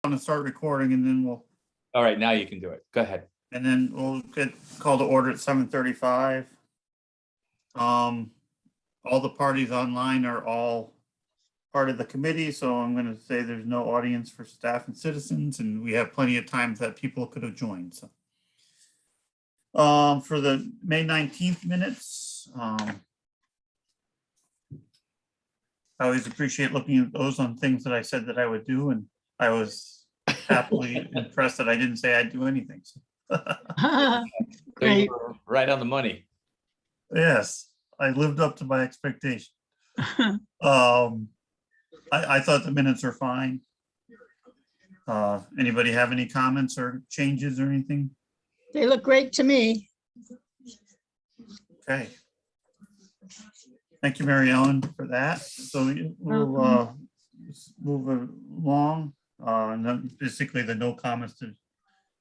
I'm gonna start recording and then All right, now you can do it. Go ahead. we'll get called to order at 7:35. All the parties online are all part of the committee, so I'm gonna say there's no audience for staff and citizens, and we have plenty of times that people could have joined, so. For the May 19th minutes, I always appreciate looking at those on things that I said that I would do, and I was happily impressed that I didn't say I'd do anything. So. So Great. you were right on the money. Yes, I lived up to my expectation. I thought the minutes are fine. Anybody have any comments or changes or anything? They look great to me. Okay. Thank you, Mary Ellen, for that. So we'll move along. And then basically the no comments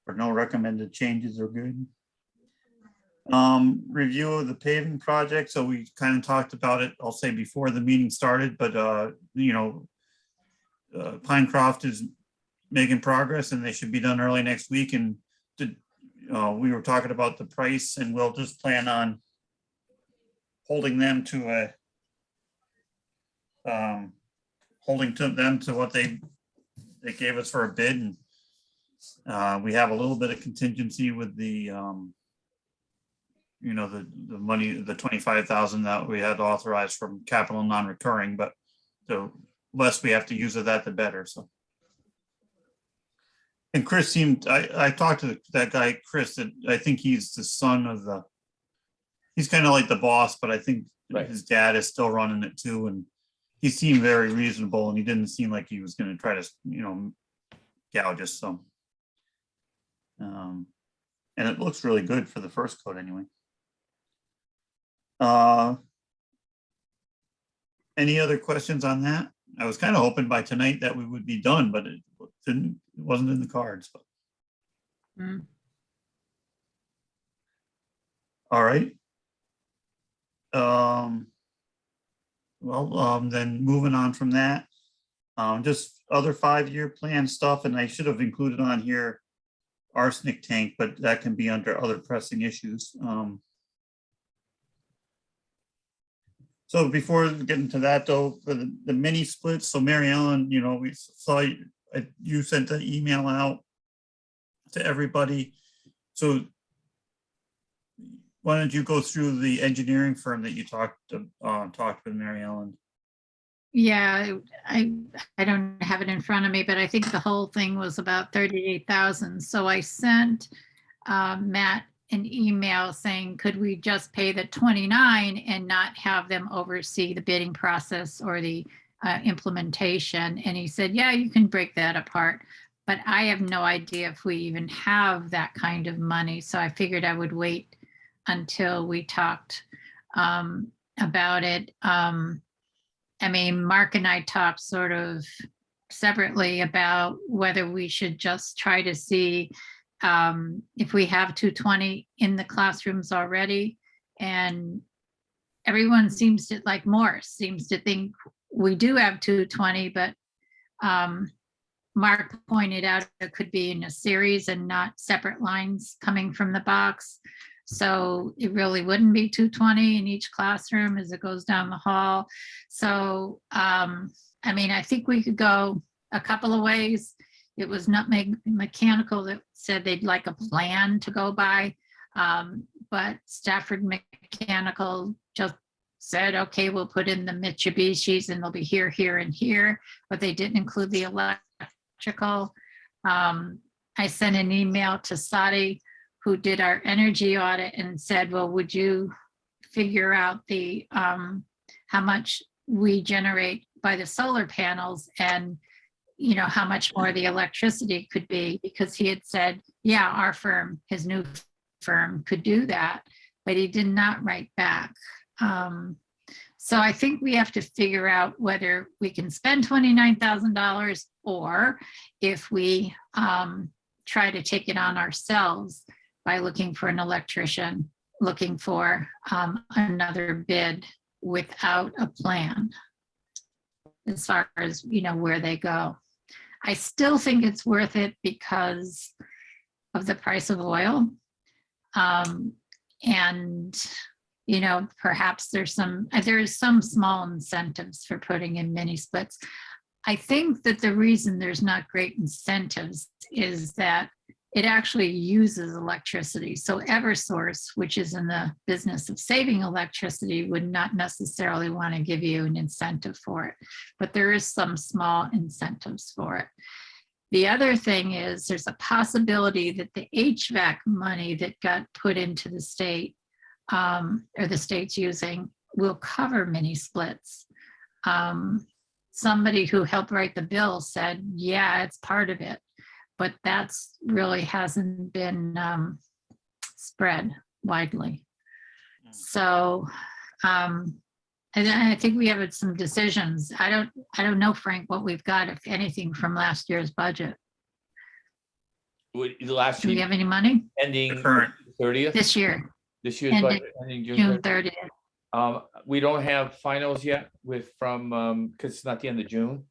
or no recommended changes are good. Review of the paving project. So we kind of talked about it, I'll say before the meeting started, but Pinecroft is making progress and they should be done early next week. And we were talking about the price, and we'll just plan on holding them to what they gave us for a bid. And we have a little bit of contingency with the the money, the 25,000 that we had authorized from capital non-recurring, but the less we have to use of that, the better. So. And Chris I talked to that guy, Chris, that I think he's the son of he's kind of like the boss, but I think his dad is still running it too. And he seemed very reasonable, and he didn't seem like he was going to try to, gouge us. So, and it looks really good for the first coat anyway. Any other questions on that? I was kind of hoping by tonight that we would be done, but it wasn't in the cards. But. All right. Then moving on from that, just other 5-year plan stuff, and I should have included on here arsenic tank, but that can be under other pressing issues. So before getting to that though, for the mini splits, so Mary Ellen, we saw you sent an email out to everybody. So why don't you go through the engineering firm that you talked with Mary Ellen? Yeah, I don't have it in front of me, but I think the whole thing was about 38,000. So I sent Matt an email saying, could we just pay the 29 and not have them oversee the bidding process or the implementation? And he said, yeah, you can break that apart, but I have no idea if we even have that kind of money. So I figured I would wait until we talked about it. Mark and I talked sort of separately about whether we should just try to see if we have 220 in the classrooms already. And everyone seems to, like Morris, seems to think we do have 220, but Mark pointed out it could be in a series and not separate lines coming from the box. So it really wouldn't be 220 in each classroom as it goes down the hall. So, I think we could go a couple of ways. It was Nutmeg Mechanical that said they'd like a plan to go by, but Stafford Mechanical just said, okay, we'll put in the Mitsubishis and they'll be here, here, and here, but they didn't include the electrical. I sent an email to Sadi, who did our energy audit, and said, well, would you figure out the how much we generate by the solar panels and how much more the electricity could be, because he had said, yeah, our firm, his new firm, could do that, but he did not write back. So I think we have to figure out whether we can spend $29,000 or if we try to take it on ourselves by looking for an electrician, looking for another bid without a plan as far as where they go. I still think it's worth it because of the price of oil. And, you know, perhaps there's some small incentives for putting in mini splits. I think that the reason there's not great incentives is that it actually uses electricity. So Eversource, which is in the business of saving electricity, would not necessarily want to give you an incentive for it, but there is some small incentives for it. The other thing is there's a possibility that the HVAC money that got put into the state, or the state's using, will cover mini splits. Somebody who helped write the bill said, yeah, it's part of it, but that's really hasn't been spread widely. So, and I think we have some decisions. I don't know, Frank, what we've got, if anything, from last year's budget. The last Do we year have any money ending The current. 30th? this year, This year's ending budget ending June June 30th? 30th? We don't have finals yet because it's not the end of June.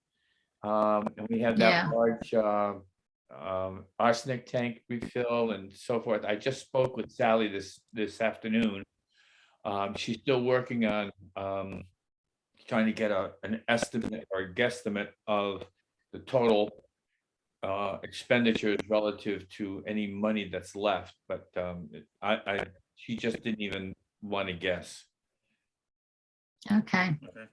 And we have that Yeah. large arsenic tank refill and so forth. I just spoke with Sally this afternoon. She's still working on trying to get an estimate or a guesstimate of the total expenditures relative to any money that's left, but she just didn't even want to guess. Okay. Okay.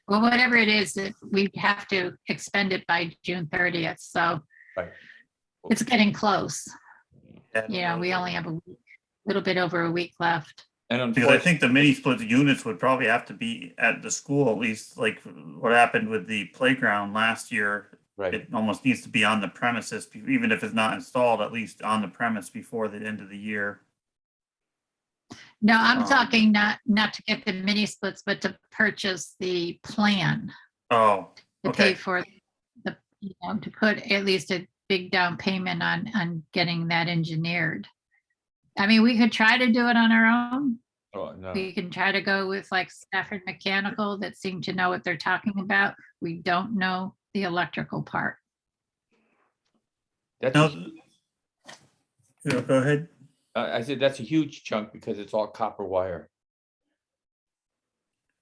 Well, whatever it is, that we have to expend it by June 30th. So Right. it's getting close. Yeah. You know, we only have a little bit over a week left. And Because I unfortunately, think the mini split units would probably have to be at the school, at least like what happened with the playground last year. right, It almost needs to be on the premises, even if it's not installed, at least on the premise before the end of the year. No, I'm Um, talking not to get the mini splits, but to purchase the plan Oh, to pay okay. for the, you know, to put at least a big down payment on getting that engineered. I mean, we could try to do it on our own. oh, no, We can try to go with like Stafford Mechanical that seem to know what they're talking about. We don't know the electrical part. that's, No, yeah, go ahead. I said, that's a huge chunk because it's all copper wire.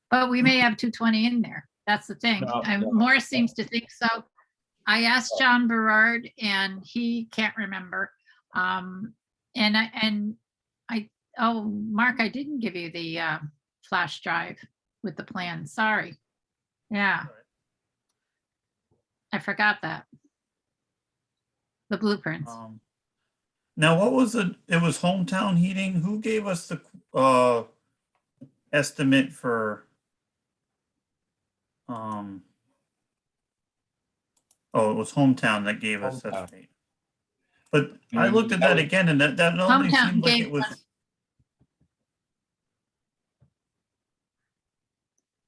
But we may have 220 in there. That's the thing. No. Morris seems to think so. I asked John Berard and he can't remember. Oh, Mark, I didn't give you the flash drive with the plan. Sorry. Yeah. I forgot that. The blueprints. Now, what was it? It was Hometown Heating. Who gave us the estimate for? Oh, it was Hometown that gave us that. Hometown. But I looked at that again, and that only Hometown seemed like gave it was. us-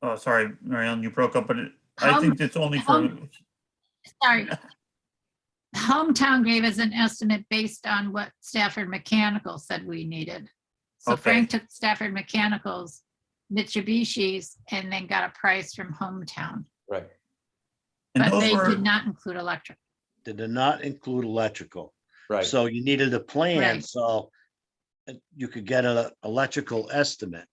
Oh, sorry, Marianne, you broke up, but I think it's only for. Sorry. Hometown gave us an estimate based on what Stafford Mechanical said we needed. So Okay. Frank took Stafford Mechanical's Mitsubishi's and then got a price from Hometown, Right, And but those they were, did not include electric. They did not include electrical. right. So you needed a plan, Right. so you could get an electrical estimate.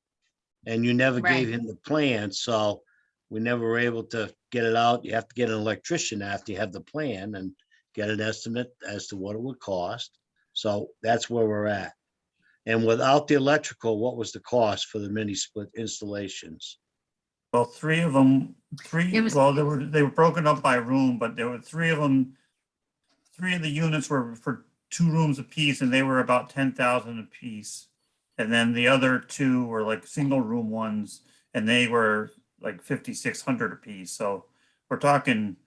And you never gave Right. him the plan, so we never were able to get it out. You have to get an electrician after you have the plan and get an estimate as to what it would cost. So that's where we're at. And without the electrical, what was the cost for the mini split installations? well, three of them, It was- well, they were broken up by room, but there were three of them. Three of the units were for 2 rooms apiece, and they were about 10,000 apiece. And then the other 2 were like single room ones, and they were like 5,600 apiece. So we're talking,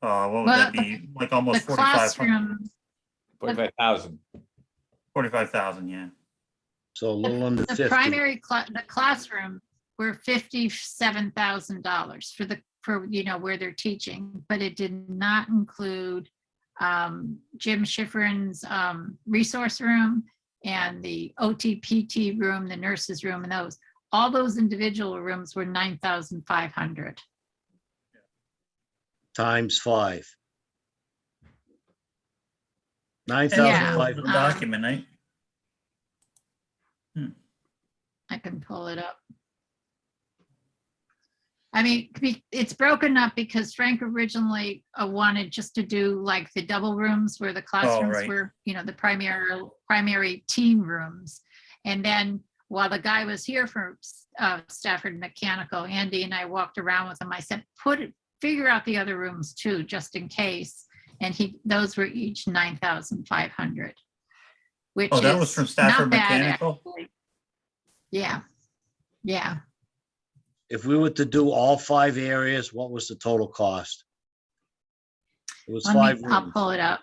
what would that Well, be? Like The almost 4,500, classroom, 45,000. 45,000, yeah. So a little under the 50. primary, the classroom were $57,000 for, you know, where they're teaching, but it did not include Jim Schifrin's resource room and the OT-PT room, the nurses room, and those. All those individual rooms were 9,500. Times 5. Nine And thousand the five the hundred. document, I can pull it up. I mean, it's broken up because Frank originally wanted just to do like the double rooms where the classrooms right. were, the primary team rooms. And then while the guy was here for Stafford Mechanical, Andy and I walked around with him. I said, figure out the other rooms too, just in case. And those were each 9,500, which Oh, that was is from not Stafford bad, Mechanical? actually. Yeah, yeah. If we were to do all 5 areas, what was the total cost? It was 5 I'll rooms. pull it up.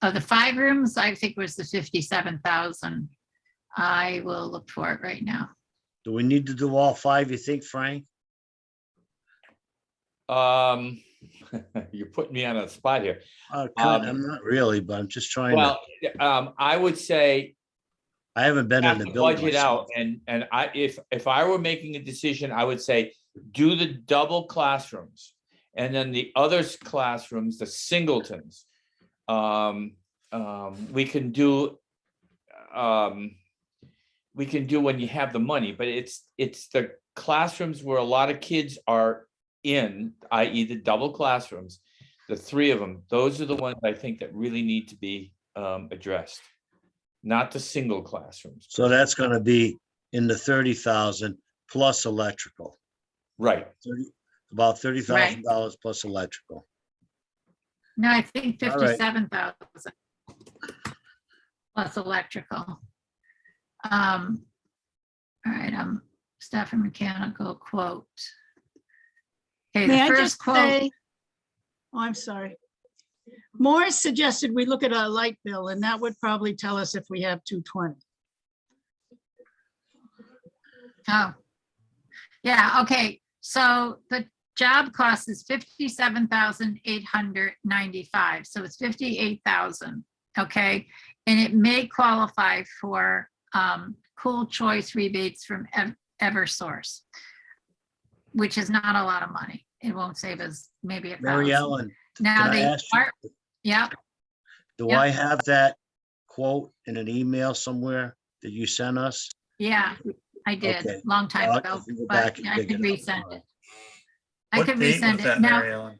Oh, the 5 rooms, I think was the 57,000. I will look for it right now. Do we need to do all 5, you think, Frank? You're putting me on a spot here. I'm not really, but I'm just trying to, Well, I would say I haven't been in have the to building budget out, myself. and if I were making a decision, I would say do the double classrooms, and then the others classrooms, the singletons. We can do when you have the money, but it's the classrooms where a lot of kids are in, i.e. the double classrooms, the 3 of them, those are the ones I think that really need to be addressed, not the single classrooms. So that's gonna be in the 30,000 plus electrical, Right. about $30,000 plus electrical. No, I think All right. 57,000 plus electrical. All right, Stafford Mechanical quote. Okay, May the I first just quote. say, oh, I'm sorry. Morris suggested we look at our light bill, and that would probably tell us if we have 220. Oh, yeah, okay. So the job cost is 57,895. So it's 58,000, okay? And it may qualify for cool choice rebates from Eversource, which is not a lot of money. It won't save us maybe Mary 1,000. Ellen, Now can I the ask you- art, yeah, do Yeah. I have that quote in an email somewhere that you sent us? yeah, I did, Okay. long time I'll ago, go but back and I dig could it up. resend All it. right. I What could date resend was it. that, Now, Mary Ellen?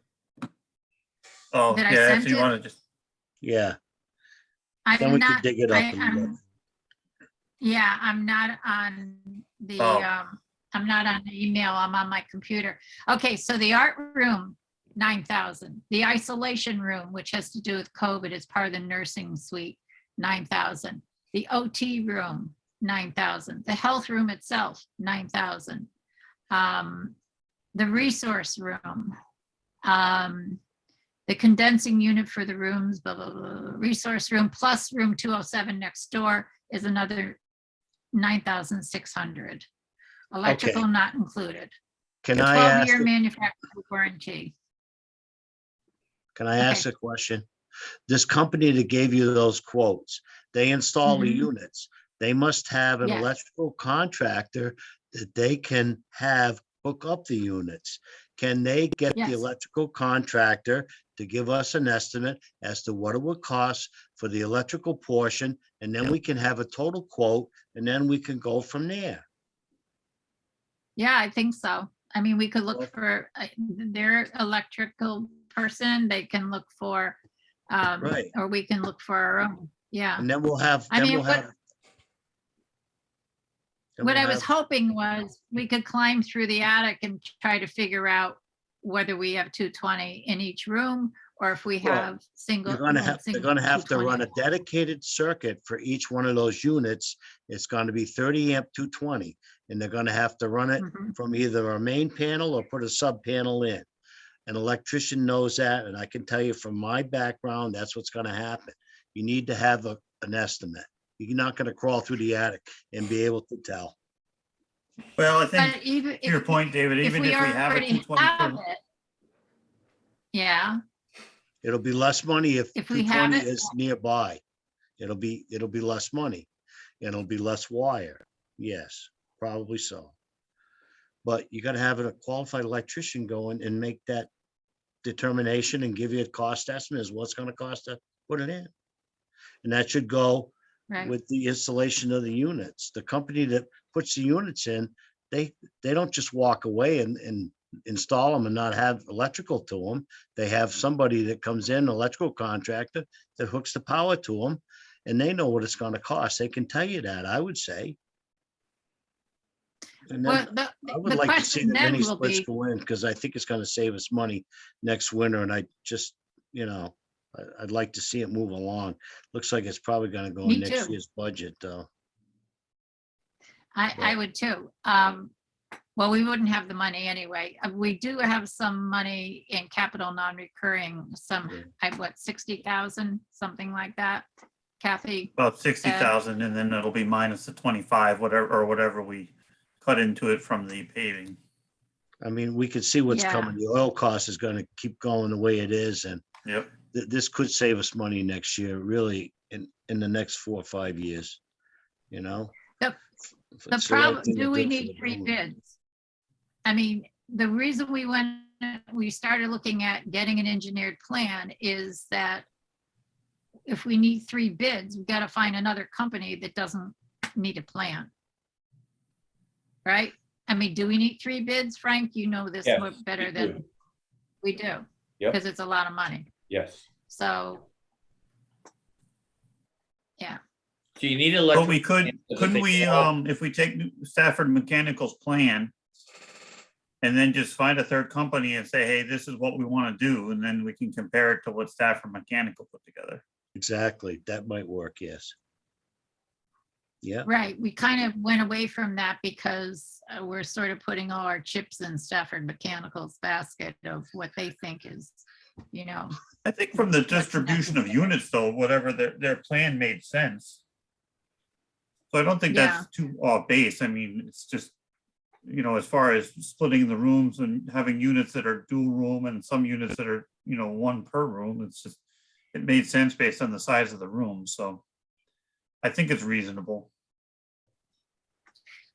Oh, Did I yeah, send if you it? want to just, Yeah, then I'm we not, can dig it up and look. yeah, I'm not on the, Oh. I'm not on the email, I'm on my computer. Okay, so the art room, 9,000. The isolation room, which has to do with COVID, is part of the nursing suite, 9,000. The OT room, 9,000. The health room itself, 9,000. The resource room, the condensing unit for the rooms, blah, blah, blah, resource room plus room 207 next door is another 9,600. Electrical not included. Can I ask, 12-year manufacturer warranty. can I ask a question? This company that gave you those quotes, they install the Mhm. units. They must have an Yes. electrical contractor that they can have hook up the units. Can they get the Yes. electrical contractor to give us an estimate as to what it would cost for the electrical portion? And then we can have a total quote, and then we can go from there. Yeah, I think so. I mean, we could look Okay. for their electrical person. They can look for, Right. or we can look for our own. Yeah. And then we'll have, I then mean, we'll have. then What we'll I was have- hoping was we could climb through the attic and try to figure out whether we have 220 in each room or if we Well, have single. They're gonna have single to run 220. a dedicated circuit for each one of those units. It's gonna be 30 amp 220, and they're gonna have to run it Mhm. from either a main panel or put a sub panel in. An electrician knows that, and I can tell you from my background, that's what's gonna happen. You need to have an estimate. You're not gonna crawl through the attic and be able to tell. well, I think, But even to your point, David, even if we have a already 220, have it. Yeah, It'll be less money if If we have 220 it- is nearby. It'll be less money. And it'll be less wire. Yes, probably so. But you gotta have a qualified electrician go in and make that determination and give you a cost estimate is what's gonna cost to put it in. And that should go Right. with the installation of the units. The company that puts the units in, they don't just walk away and install them and not have electrical to them. They have somebody that comes in, electrical contractor, that hooks the power to them, and they know what it's gonna cost. They can tell you that, I would say. And Well, then I would the like to see question the then mini will splits be, go in, because I think it's gonna save us money next winter, and I just, I'd like to see it move along. Looks like it's probably gonna go Me in next too. year's budget, though. I would too. Well, we wouldn't have the money anyway. We do have some money in capital non-recurring, what, 60,000, something like that. Kathy, About 60,000, and then it'll be minus the 25, whatever we cut into it from the paving. I mean, we could see what's Yeah. coming. The oil cost is gonna keep going the way it is, and Yep. this could save us money next year, really, in the next 4 or 5 years, you know? The- If the it's right problem, thing to do we for need the 3 building. bids? I mean, the reason we started looking at getting an engineered plan is that if we need 3 bids, we gotta find another company that doesn't need a plan. Right? I mean, do we need 3 bids, Frank? You know this Yes, more better we than do. we do. Yep. Because it's a lot of money. Yes. So, yeah, So you need But electric. we couldn't we, if we take Stafford Mechanical's plan and then just find a third company and say, hey, this is what we want to do, and then we can compare it to what Stafford Mechanical put together. Exactly, that might work, yes. Yeah, right. We kind of went away from that because we're sort of putting all our chips in Stafford Mechanical's basket of what they think is, I think from the distribution of units, though, whatever their plan made sense. So I don't think that's too off base. I mean, it's just, as far as splitting the rooms and having units that are dual room and some units that are, 1 per room, it's just, it made sense based on the size of the room. So I think it's reasonable.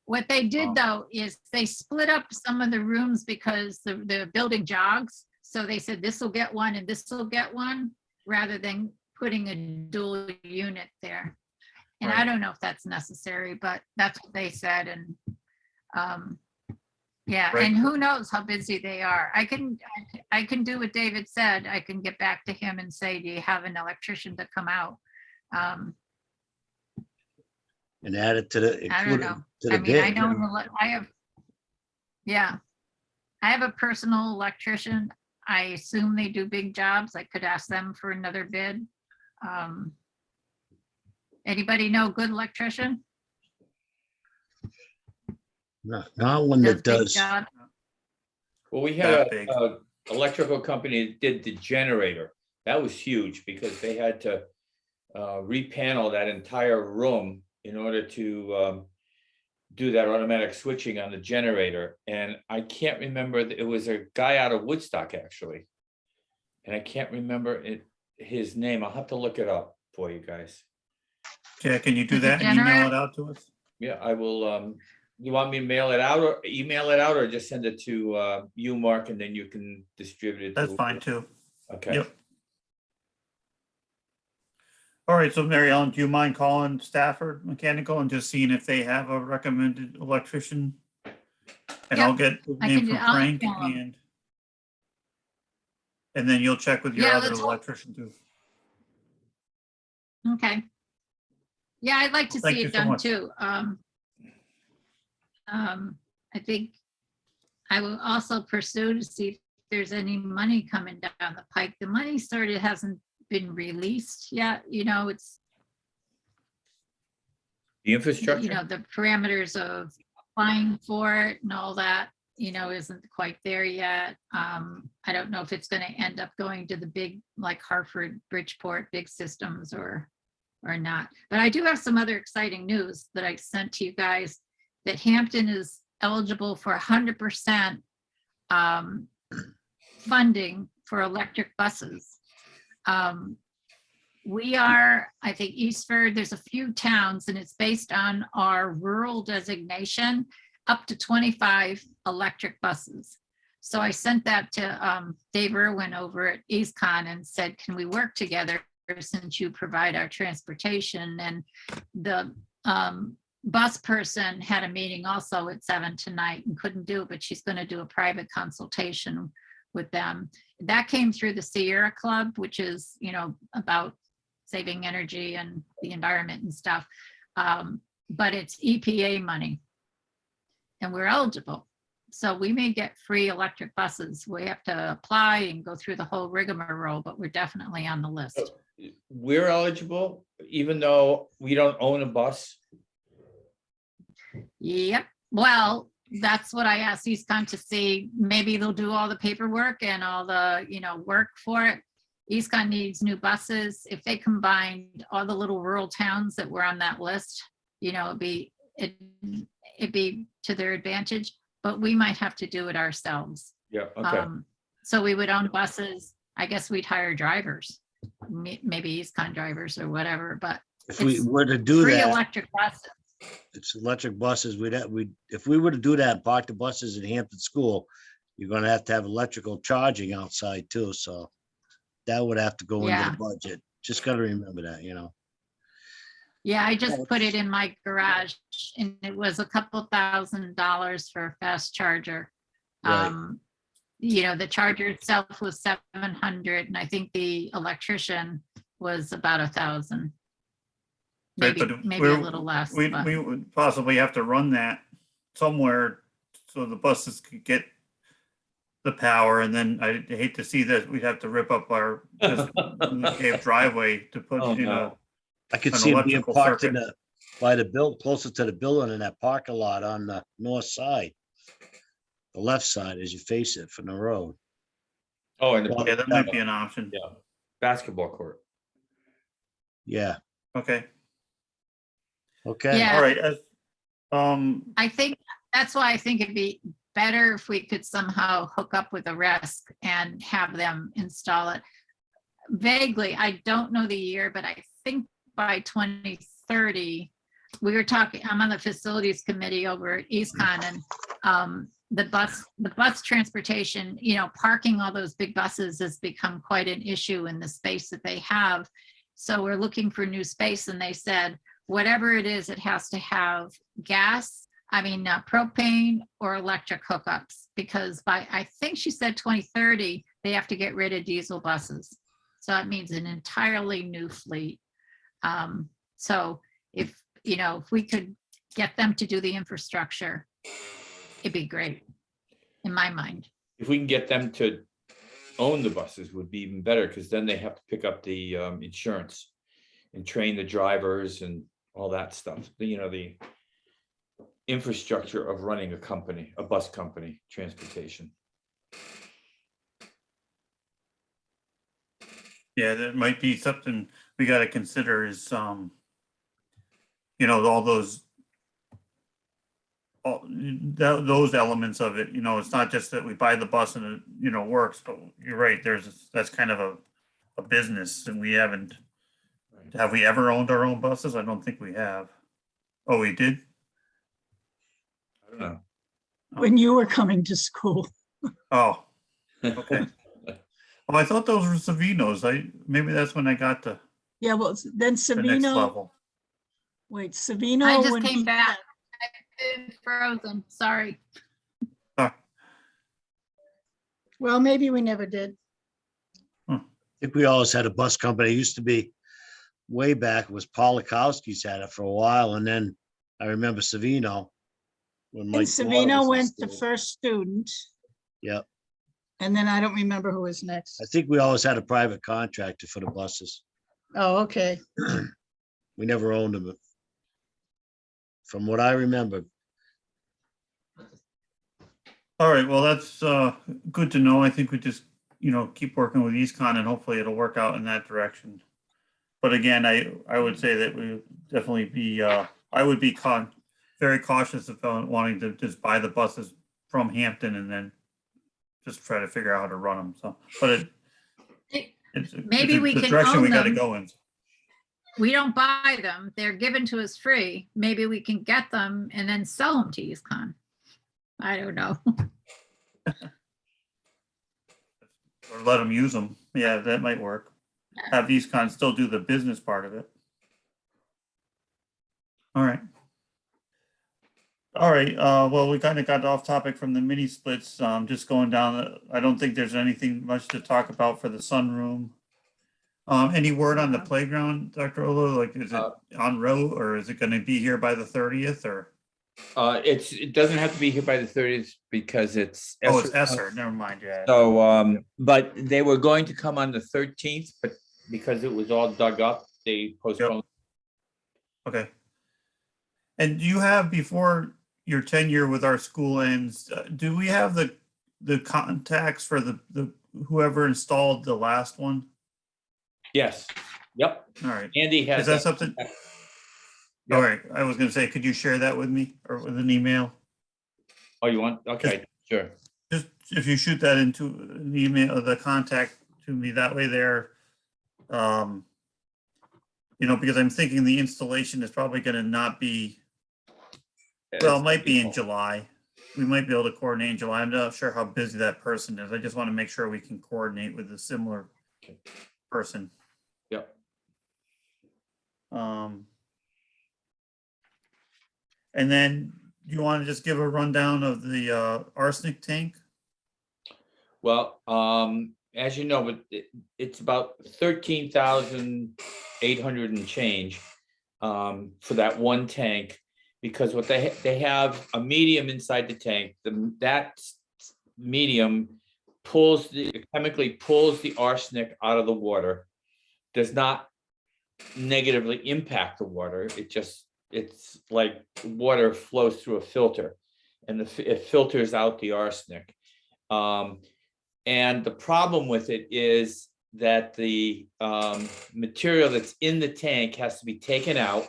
What they did though is they split up some of the rooms because the building jogs. So they said this will get one and this will get one, rather than putting a dual unit there. And I Right. don't know if that's necessary, but that's what they said. And yeah, Right. and who knows how busy they are. I can do what David said. I can get back to him and say, do you have an electrician to come out? and add it to the, I don't include it know. to I the mean, I bid. know, I have a personal electrician. I assume they do big jobs. I could ask them for another bid. Anybody know a good electrician? Not one that big does, jobs? Well, we had That big. a electrical company that did the generator. That was huge because they had to repanel that entire room in order to do that automatic switching on the generator. And I can't remember, it was a guy out of Woodstock, actually. And I can't remember his name. I'll have to look it up for you guys. Yeah, can you do Is it that and email generator? it out to us? Yeah, I will. You want me to mail it out or email it out, or just send it to you, Mark, and then you can distribute it? That's to- fine too. Okay. Yep. All right, so Mary Ellen, do you mind calling Stafford Mechanical and just seeing if they have a recommended electrician? And I'll get the I name can do- from I'll Frank email 'em. and then you'll check with your Yeah, other let's hope- electrician too. Okay. Yeah, I'd like to Thank see you it so done much. too. I think I will also pursue to see if there's any money coming down the pike. The money hasn't been released yet, it's, The infrastructure? the parameters of applying for it and all that, isn't quite there yet. I don't know if it's going to end up going to the big, like Hartford, Bridgeport, big systems or not. But I do have some other exciting news that I sent to you guys, that Hampton is eligible for 100% funding for electric buses. We are, I think, Eastford, there's a few towns, and it's based on our rural designation, up to 25 electric buses. So I sent that to Dave Irwin over at EastCon and said, can we work together since you provide our transportation? And the bus person had a meeting also at 7 tonight and couldn't do it, but she's going to do a private consultation with them. That came through the Sierra Club, which is, you know, about saving energy and the environment and stuff. But it's EPA money and we're eligible. So we may get free electric buses. We have to apply and go through the whole rigmarole, but we're definitely on the list. We're eligible, even though we don't own a bus. Yep. Well, that's what I asked EastCon to see. Maybe they'll do all the paperwork and all the, you know, work for it. EastCon needs new buses. If they combined all the little rural towns that were on that list, you know, it'd be to their advantage, but we might have to do it ourselves. Yeah, okay. So we would own buses. I guess we'd hire drivers, maybe EastCon drivers or whatever, but If we it's were to do free that, electric buses. it's electric buses, if we were to do that, and park the buses at Hampton School, you're gonna have to have electrical charging outside too, so that would have to go into Yeah. the budget. Just gotta remember that, you know. Yeah, I just put it in my garage and it was a couple $1,000s for a fast charger. Right. You know, the charger itself was 700 and I think the electrician was about 1,000. Right, Maybe, but maybe a we're- little less. We but- would possibly have to run that somewhere so the buses could get the power, and then I hate to see that we'd have to rip up our just paved driveway to put, Oh, you no. know, I could An see them being electrical parked in circuit. by the closer to the building in that parking lot on the north side. The left side as you face it from the road. Oh, and Well, yeah, the that might be an option. yeah, basketball court. Yeah, Okay, okay. Yeah. all right. I think, that's why I think it'd be better if we could somehow hook up with a RESC and have them install it. Vaguely, I don't know the year, but I think by 2030, we were talking, I'm on the facilities committee over at EastCon and the bus transportation, you know, parking all those big buses has become quite an issue in the space that they have. So we're looking for new space and they said, whatever it is, it has to have propane or electric hookups, because by, I think she said 2030, they have to get rid of diesel buses. So that means an entirely new fleet. So if, you know, if we could get them to do the infrastructure, it'd be great, in my mind. If we can get them to own the buses would be even better, because then they have to pick up the insurance and train the drivers and all that stuff. You know, the infrastructure of running a company, a bus company, transportation. Yeah, that might be something we got to consider is, you know, all those elements of it, you know, it's not just that we buy the bus and it, you know, works, but you're right, that's kind of a business, and we haven't, have we ever owned our own buses? I don't think we have. Oh, we did? I don't know. When you were coming to school. Oh, okay. Oh, I thought those were Savinos. Maybe that's when I got to Yeah, well, then the next Savino, level. wait, Savino. I just when came he- back. I've been frozen, sorry. Well, maybe we never did. I think we always had a bus company. It used to be way back, it was Polakowski's had it for a while, and then I remember Savino. When And Mike Water Savino was in went to school. first student. Yep. And then I don't remember who was next. I think we always had a private contractor for the buses. Oh, okay. We never owned them. From what I remember. All right, well, that's good to know. I think we just, you know, keep working with EastCon and hopefully it'll work out in that direction. But again, I would say that we would definitely be, I would be very cautious of wanting to just buy the buses from Hampton and then just try to figure out how to run them. So, but it's Maybe we the can direction own we got to them. go in. We don't buy them, they're given to us free. Maybe we can get them and then sell them to EastCon. I don't know. Or let them use them. Yeah, that might work. Have EastCon still do the business part of it. All right. All right, well, we kind of got off topic from the mini splits, just going down, I don't think there's anything much to talk about for the sunroom. Any word on the playground, Dr. Olo, like, is it en route, or is it gonna be here by the 30th, or? It doesn't have to be here by the 30th because it's. Oh, it's Esser, never mind, yeah. So, but they were going to come on the 13th, but because it was all dug up, they postponed. Okay. And do you have, before your tenure with our school ends, do we have the contacts for the whoever installed the last one? Yes, yep. All right. Andy has. Is that something? Yep. All right, I was gonna say, could you share that with me or with an email? Oh, you want, okay, sure. Just if you shoot that into an email, the contact to me, that way there. Because I'm thinking the installation is probably gonna not be, well, it might be in July. We might be able to coordinate in July. I'm not sure how busy that person is. I just want to make sure we can coordinate with a similar person. Yep. And then you want to just give a rundown of the arsenic tank? Well, as you know, but it's about 13,800 and change for that one tank, because what they have a medium inside the tank. That medium chemically pulls the arsenic out of the water, does not negatively impact the water. It's like water flows through a filter, and it filters out the arsenic. And the problem with it is that the material that's in the tank has to be taken out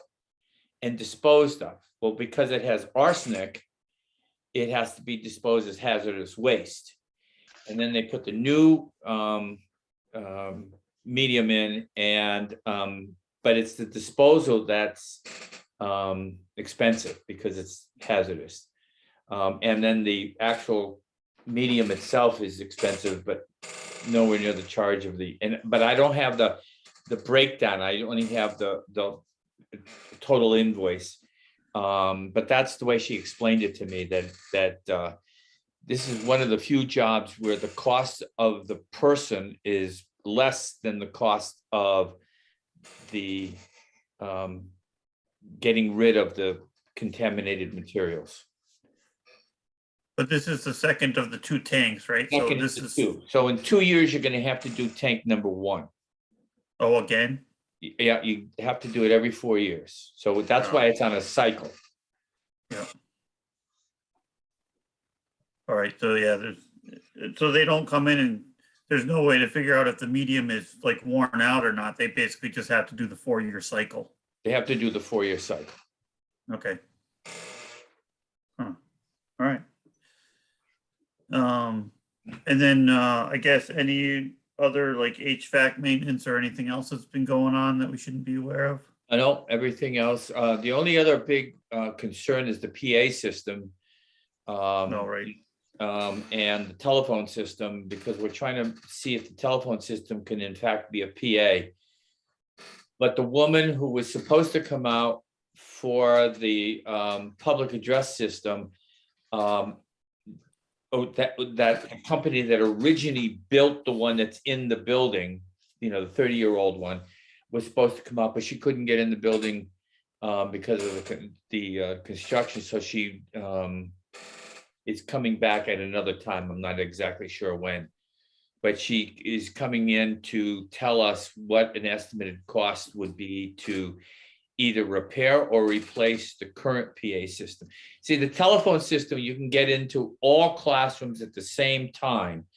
and disposed of. Well, because it has arsenic, it has to be disposed as hazardous waste. And then they put the new medium in, and but it's the disposal that's expensive because it's hazardous. And then the actual medium itself is expensive, but nowhere near the charge of but I don't have the breakdown. I only have the total invoice. But that's the way she explained it to me, that this is one of the few jobs where the cost of the person is less than the cost of the getting rid of the contaminated materials. But this is the second of the two tanks, right? So Second this to is, two. So in 2 years, you're gonna have to do tank number 1. oh, again? Yeah, you have to do it every 4 years. So that's why it's on a cycle. Yeah. All right, so yeah, so they don't come in and there's no way to figure out if the medium is like worn out or not. They basically just have to do the 4-year cycle. They have to do the 4-year cycle. Okay. Huh. All right. And then I guess any other like HVAC maintenance or anything else that's been going on that we shouldn't be aware of? I know everything else. The only other big concern is the PA system. No, right. And the telephone system, because we're trying to see if the telephone system can in fact be a PA. But the woman who was supposed to come out for the public address system, that company that originally built the one that's in the building, the 30-year-old one, was supposed to come out, but she couldn't get in the building because of the construction. So she is coming back at another time. I'm not exactly sure when, but she is coming in to tell us what an estimated cost would be to either repair or replace the current PA system. See, the telephone system, you can get into all classrooms at the same time.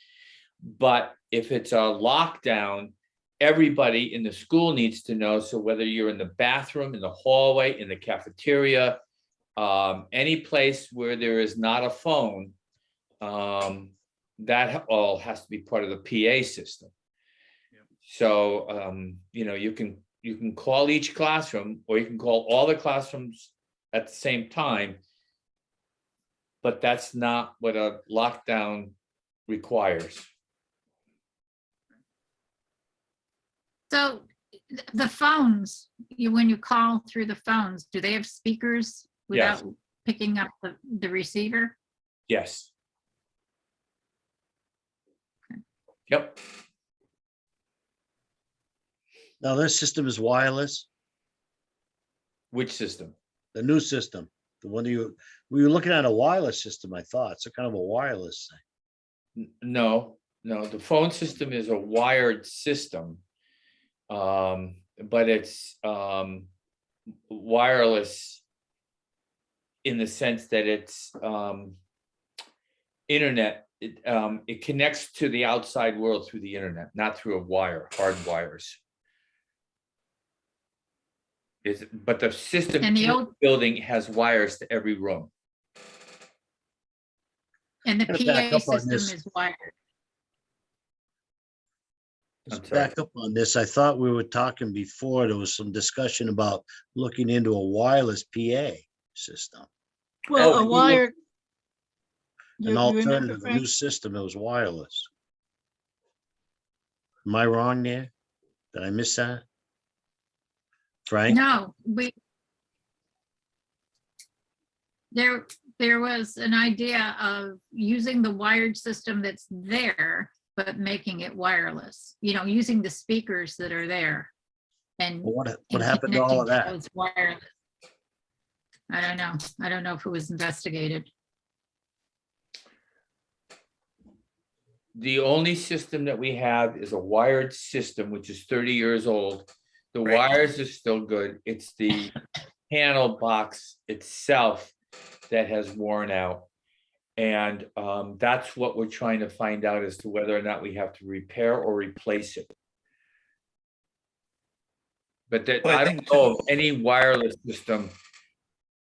But if it's a lockdown, everybody in the school needs to know. So whether you're in the bathroom, in the hallway, in the cafeteria, any place where there is not a phone, that all has to be part of the PA system. Yep. So, you can call each classroom, or you can call all the classrooms at the same time, but that's not what a lockdown requires. So the phones, when you call through the phones, do they have speakers without picking up the receiver? Yes. Yep. Now, this system is wireless, Which system? the new system, the one we were looking at a wireless system, I thought, so kind of a wireless thing. No, the phone system is a wired system. But it's wireless in the sense that it's internet. It connects to the outside world through the internet, not through a wire, hard wires. But the system And the in the old- building has wires to every room. And the Gonna back PA up on system this. is wired. Let's I'm sorry. back up on this. I thought we were talking before, there was some discussion about looking into a wireless PA system. Well, a we wired. An You remember, alternative, a new Frank? system that was wireless. Am I wrong there? Did I miss that? Frank? No, there was an idea of using the wired system that's there, but making it wireless, using the speakers that are there. And Well, What and happened to all of connecting that? those wireless. I don't know. I don't know if it was investigated. The only system that we have is a wired system, which is 30 years old. The Right. wires are still good. It's the panel box itself that has worn out. And that's what we're trying to find out as to whether or not we have to repair or replace it. But that Well, I I don't think- know of any wireless system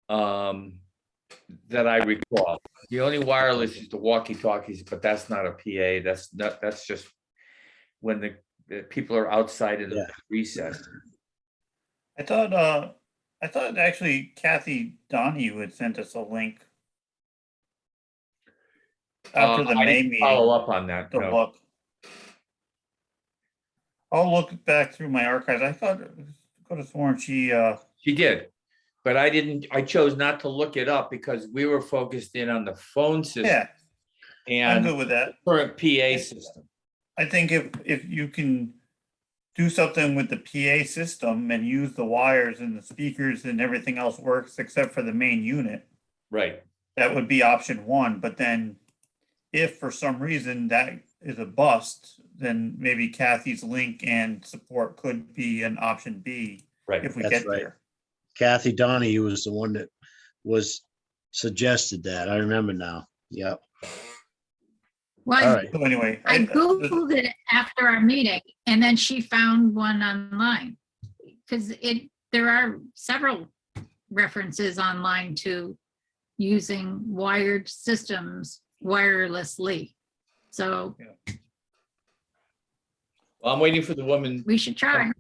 that I recall. The only wireless is the walkie-talkies, but that's not a PA. That's just when the people are outside in the Yeah. recess. I thought actually Kathy Donahue had sent us a link after the I May didn't follow meeting up on that. to No. look. I'll look back through my archives. I could have sworn she, She did, but I chose not to look it up because we were focused in on the phone system yeah, I'm and good with that. current PA system. I think if you can do something with the PA system and use the wires and the speakers and everything else works except for the main unit, Right. that would be option one. But then if for some reason that is a bust, then maybe Kathy's link and support could be an option B Right. if we That's get right. there. Kathy Donahue was the one that was suggested that. I remember now. Yep. All Well, right. So anyway, I Googled it after our meeting and then she found one online. Because there are several references online to using wired systems wirelessly. So Well, I'm waiting for the woman. we should try.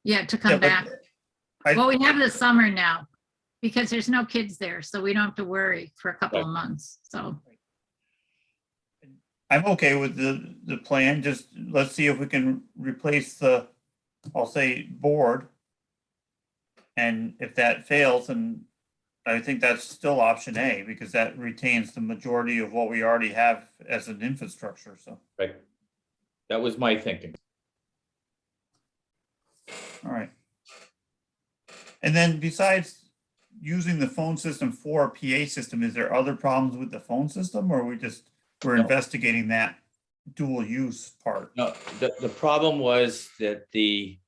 Yeah, to Yeah, come but back. I- Well, we have the summer now because there's no kids there, so we don't have to worry for a couple of months. So I'm okay with the plan. Just let's see if we can replace the, I'll say, board. And if that fails, then I think that's still option A because that retains the majority of what we already have as an infrastructure. So, Right. That was my thinking. all right. And then besides using the phone system for a PA system, is there other problems with the phone system or we're No. investigating that dual use part? No, the problem was that the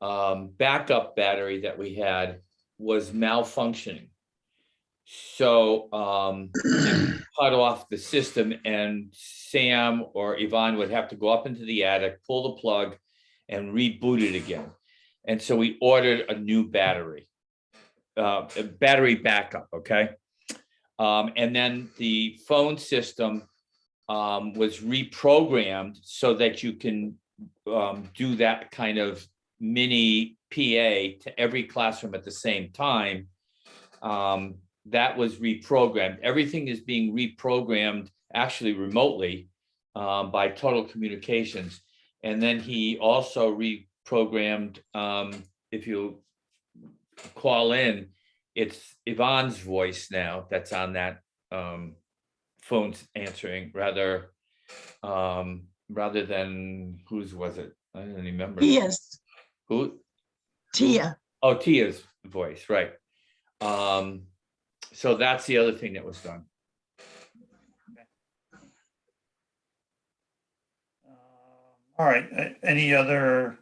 backup battery that we had was malfunctioning. So it cut off the system and Sam or Yvonne would have to go up into the attic, pull the plug and reboot it again. And so we ordered a new battery, a battery backup, okay? And then the phone system was reprogrammed so that you can do that kind of mini PA to every classroom at the same time. That was reprogrammed. Everything is being reprogrammed actually remotely by Total Communications. And then he also reprogrammed, if you call in, it's Yvonne's voice now that's on that phone's answering rather than whose was it? I don't remember. Yes, Who? Tia. Oh, Tia's voice, right. So that's the other thing that was done. All right, any other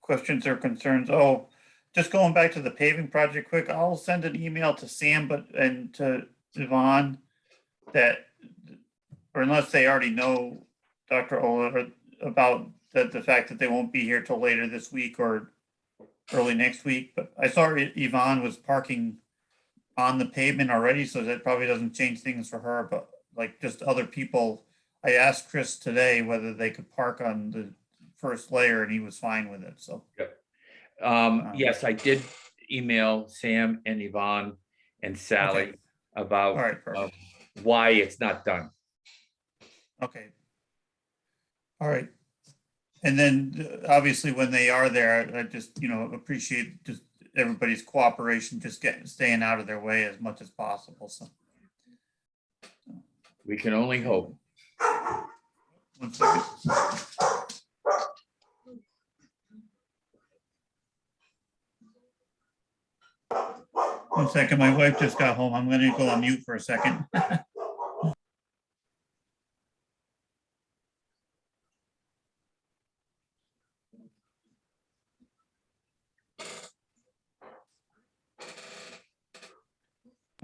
questions or concerns? Oh, just going back to the paving project quick, I'll send an email to Sam and to Yvonne that, or unless they already know Dr. Ola about the fact that they won't be here till later this week or early next week, but I saw Yvonne was parking on the pavement already, so that probably doesn't change things for her, but like just other people, I asked Chris today whether they could park on the first layer and he was fine with it, so. Yes, I did email Sam and Yvonne and Sally Okay. about All right, perfect. why it's not done. Okay. All right. And then obviously when they are there, I just, appreciate just everybody's cooperation, just staying out of their way as much as possible, so. We can only hope. 1 second. One second, my wife just got home. I'm gonna go on mute for a second.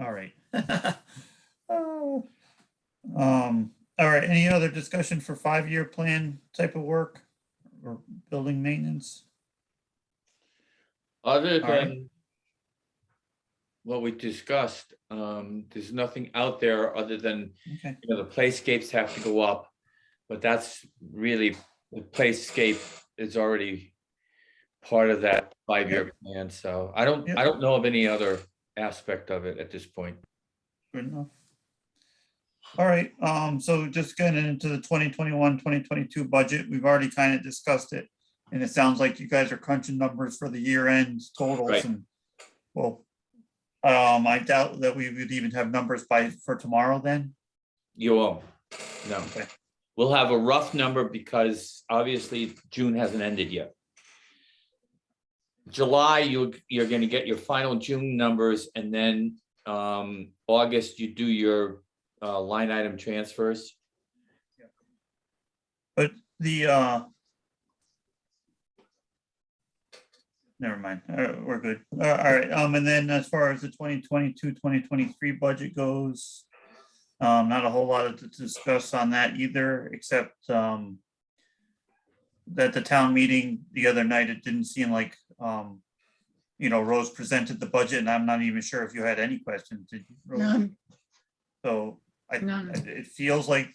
All right. All right, any other discussion for 5-year plan type of work or building maintenance? Other All right. than what we discussed, there's nothing out there other than, Okay, the playscapes have to go up, but that's really, the playscape is already part of that 5-year plan, so I don't know of any other aspect of it at this point. good enough. All right, so just getting into the 2021-2022 budget, we've already kind of discussed it. And it sounds like you guys are crunching numbers for the year end totals Right. and, well, I doubt that we would even have numbers for tomorrow then. You won't, no. Okay. We'll have a rough number because obviously June hasn't ended yet. July, you're gonna get your final June numbers, and then August, you do your line item transfers. But the, never mind, we're good. All right, and then as far as the 2022-2023 budget goes, not a whole lot to discuss on that either, except that the town meeting the other night, it didn't seem like, Rose presented the budget, and I'm not even sure if you had any questions, did you, Rose? None. So None. it feels like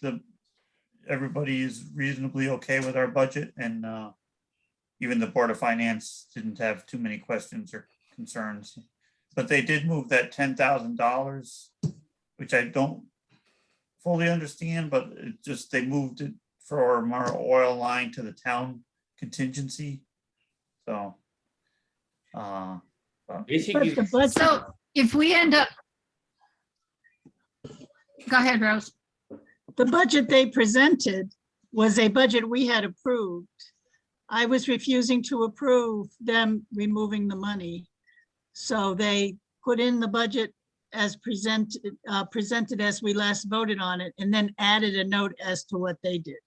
everybody is reasonably okay with our budget, and even the Board of Finance didn't have too many questions or concerns. But they did move that $10,000, which I don't fully understand, but it just, they moved it from our oil line to the town contingency. So. Basically, But the budget, So if we end up, go ahead, Rose. the budget they presented was a budget we had approved. I was refusing to approve them removing the money. So they put in the budget as presented as we last voted on it, and then added a note as to what they did.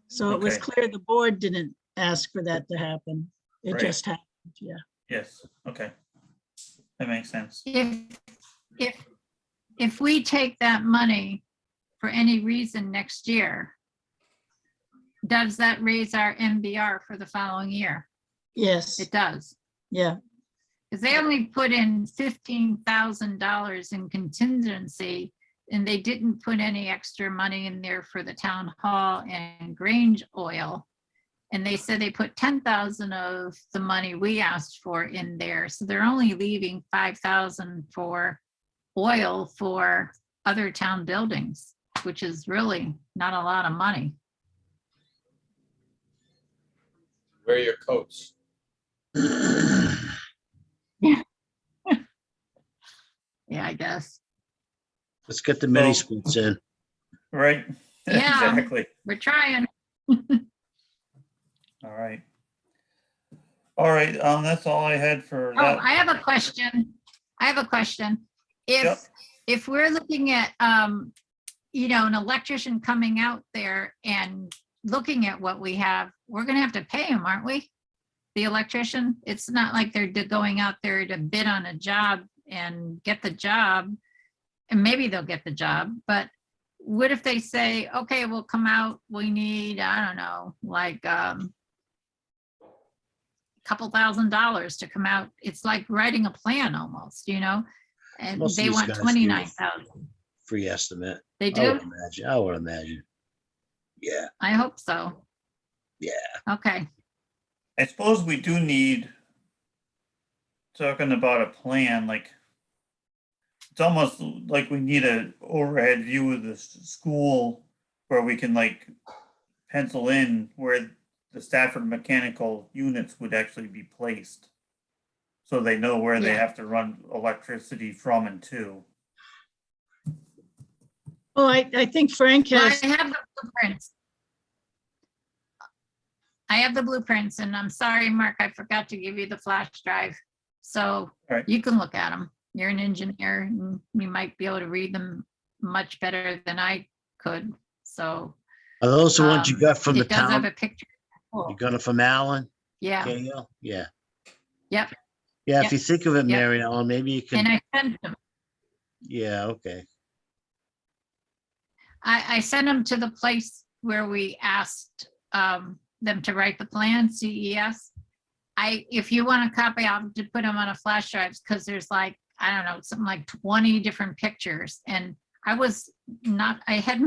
So it was Okay. clear the board didn't ask for that to happen. It Right. just happened, yeah. Yes, okay. That makes sense. If we take that money for any reason next year, does that raise our MBR for the following year? Yes, It does. yeah, Because they only put in $15,000 in contingency, and they didn't put any extra money in there for the town hall and Grange oil. And they said they put 10,000 of the money we asked for in there. So they're only leaving 5,000 for oil for other town buildings, which is really not a lot of money. Wear your coats. Yeah, I guess. Let's get the mini So- splits in. Right? Yeah. Exactly. We're trying. All right. All right, that's all I had for Oh, that. I have a question. I have a question. Yep. If we're looking at, you know, an electrician coming out there and looking at what we have, we're gonna have to pay him, aren't we? The electrician? It's not like they're going out there to bid on a job and get the job. And maybe they'll get the job, but what if they say, okay, we'll come out, we need, I don't know, like, couple $1,000s to come out. It's like writing a plan almost, you know? And Most of they these want guys do. 29,000. Free estimate. They I would do? imagine. I would imagine. Yeah, I hope so. yeah. Okay. I suppose we do need, talking about a plan, like, it's almost like we need a overhead view of the school where we can like pencil in where the Stafford mechanical units would actually be placed. So they know where they Yeah. have to run electricity from and to. Well, I think Frank Well, has, I have the blueprints. I have the blueprints and I'm sorry, Mark, I forgot to give you the flash drive. So Right. you can look at them. You're an engineer and you might be able to read them much better than I could. So. Are those the ones you got from the It does have town? a picture. You got it from Alan? Yeah, KL? Yeah. yep. Yeah, if Yep. you think of it, Yep. Mary Ellen, maybe you And can, I sent them. yeah, okay. I sent them to the place where we asked them to write the plan, CES. If you want a copy, I'll have to put them on a flash drive because there's like, I don't know, something like 20 different pictures. And I had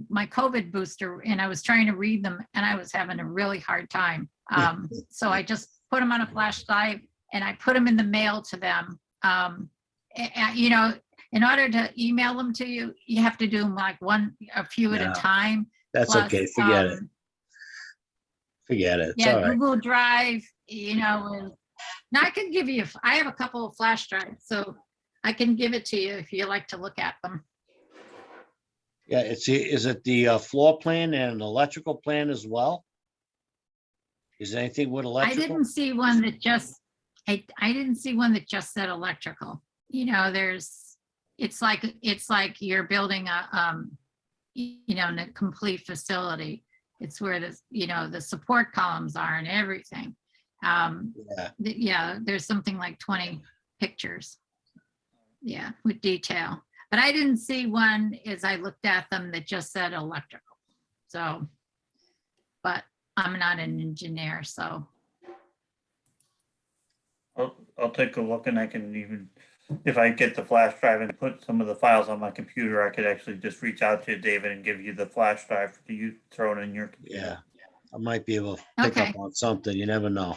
my COVID booster and I was trying to read them and I was having a really hard time. So I just put them on a flash drive and I put them in the mail to them. You know, in order to email them to you, you have to do them like a few at No, a time. That's Plus, okay. Forget it. Forget it. It's all Yeah, right. Google Drive, you know, now I can give you, I have a couple of flash drives, so I can give it to you if you like to look at them. Yeah, is it the floor plan and an electrical plan as well? Is there anything with I electrical? didn't see one that just, I didn't see one that just said electrical. You know, it's like you're building a, you know, a complete facility. It's where the support columns are and everything. Yeah, there's something like 20 pictures. Yeah, with detail. But I didn't see one as I looked at them that just said electrical. So, but I'm not an engineer, so. I'll take a look and I can even, if I get the flash drive and put some of the files on my computer, I could actually just reach out to you, David, and give you the flash drive for you throw it in your computer. Yeah, I might be able to pick Okay. up on something. You never know.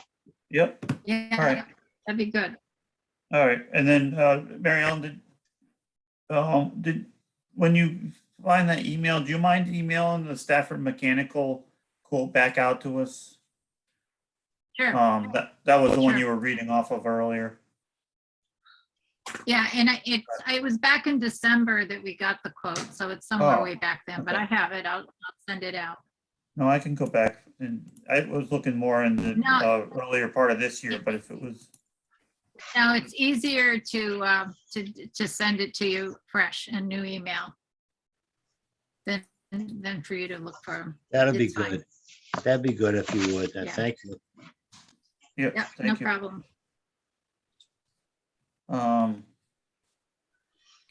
Yep. Yeah, All right. that'd be good. All right. And then, Mary Ellen, when you find that email, do you mind emailing the Stafford Mechanical quote back out to us? Sure. That was the one Sure. you were reading off of earlier. Yeah, and it was back in December that we got the quote, so it's somewhere Oh, way back then, but okay. I have it. I'll send it out. No, I can go back and I was looking more in the No. earlier part of this year, but if it was, No, it's easier to send it to you fresh and new email than for you to look for them. That'd be It's fine. good. That'd be good if you would. Yeah. Thank you. yeah, Yeah, no thank you. problem.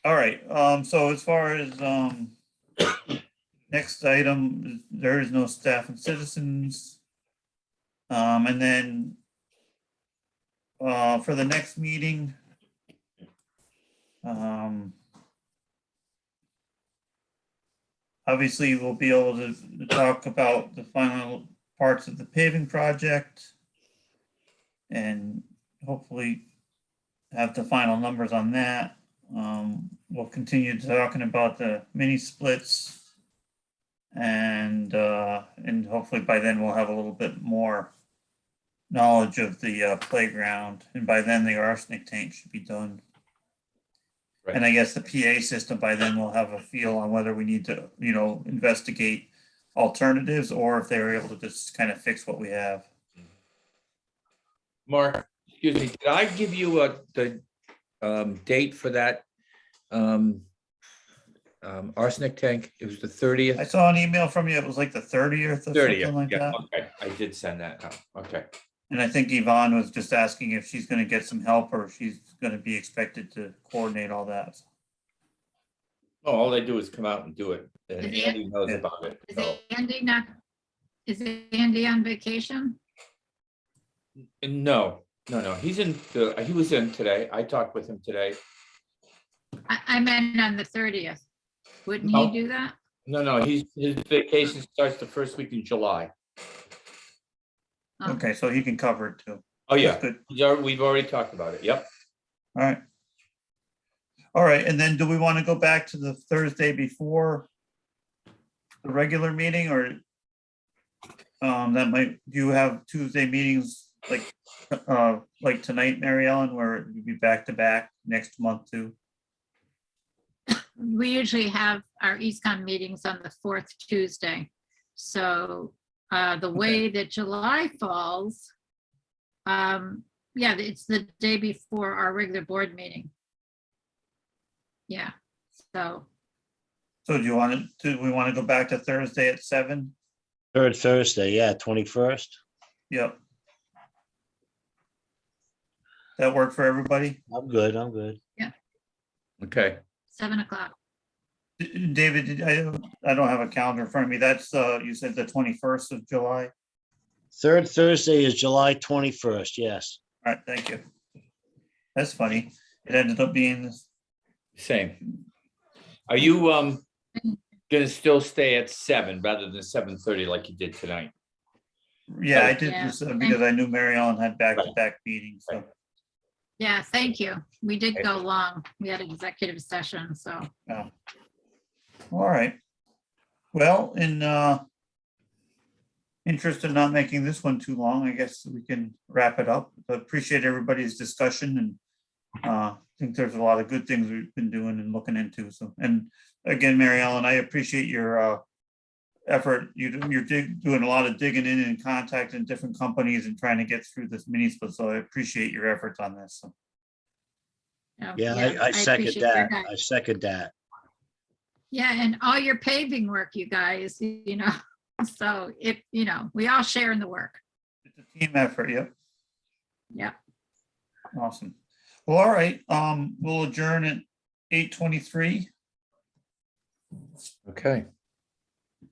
All right, so as far as, next item, there is no staff and citizens. And then, for the next meeting, obviously we'll be able to talk about the final parts of the paving project and hopefully have the final numbers on that. we'll continue talking about the mini splits. And hopefully by then we'll have a little bit more knowledge of the playground. And by then the arsenic tank should be done. Right. And I guess the PA system, by then we'll have a feel on whether we need to, investigate alternatives or if they were able to just kind of fix what we have. Mark, excuse me, did I give you the date for that arsenic tank? It was the 30th. I saw an email from you. It was like the 30th or 30th, something like yeah, that. okay, I did send that out, okay. And I think Yvonne was just asking if she's going to get some help or if she's going to be expected to coordinate all that. Oh, all they do is come out and do it, and Is Andy knows Yeah. about it, Is so. Andy not, is Andy on vacation? No, he was in today, I talked with him today. I meant on the 30th. Wouldn't No. he do that? No, his vacation starts the first week in July. Oh. Okay, so he can cover it too. Oh, yeah, That's good. we've already talked about it, yep. All right. All right, and then do we want to go back to the Thursday before the regular meeting or do you have Tuesday meetings like tonight, Mary Ellen, where it would be back to back next month too? We usually have our EastCon meetings on the fourth Tuesday. So the way that July falls, yeah, it's the day before our regular board meeting. Yeah, so So do we want to go back to Thursday at 7? Third Thursday, yeah, 21st. Yep. That work for everybody? I'm good, I'm good. Okay, 7 o'clock. David, I don't have a calendar in front of me. That's, you said the 21st of July? Third Thursday is July 21st, yes. All right, thank you. That's funny. It ended up being, same. Are you gonna still stay at 7 rather than 7:30 like you did tonight? yeah, I did Yeah. this because I knew Mary Ellen had back-to-back meetings, so. Yeah, thank you. We did go long. We had executive session, so. All right. Well, in interest in not making this one too long, I guess we can wrap it up. But appreciate everybody's discussion and I think there's a lot of good things we've been doing and looking into. So, and again, Mary Ellen, I appreciate your effort. You're doing a lot of digging in and contacting different companies and trying to get through this mini split. So I appreciate your efforts on this. So. Yeah, I second appreciate your that. guys. I second that. Yeah, and all your paving work, you guys, so we all share in the work. It's a team effort, yep. Yeah. Awesome. Well, all right, we'll adjourn at 8:23. Okay.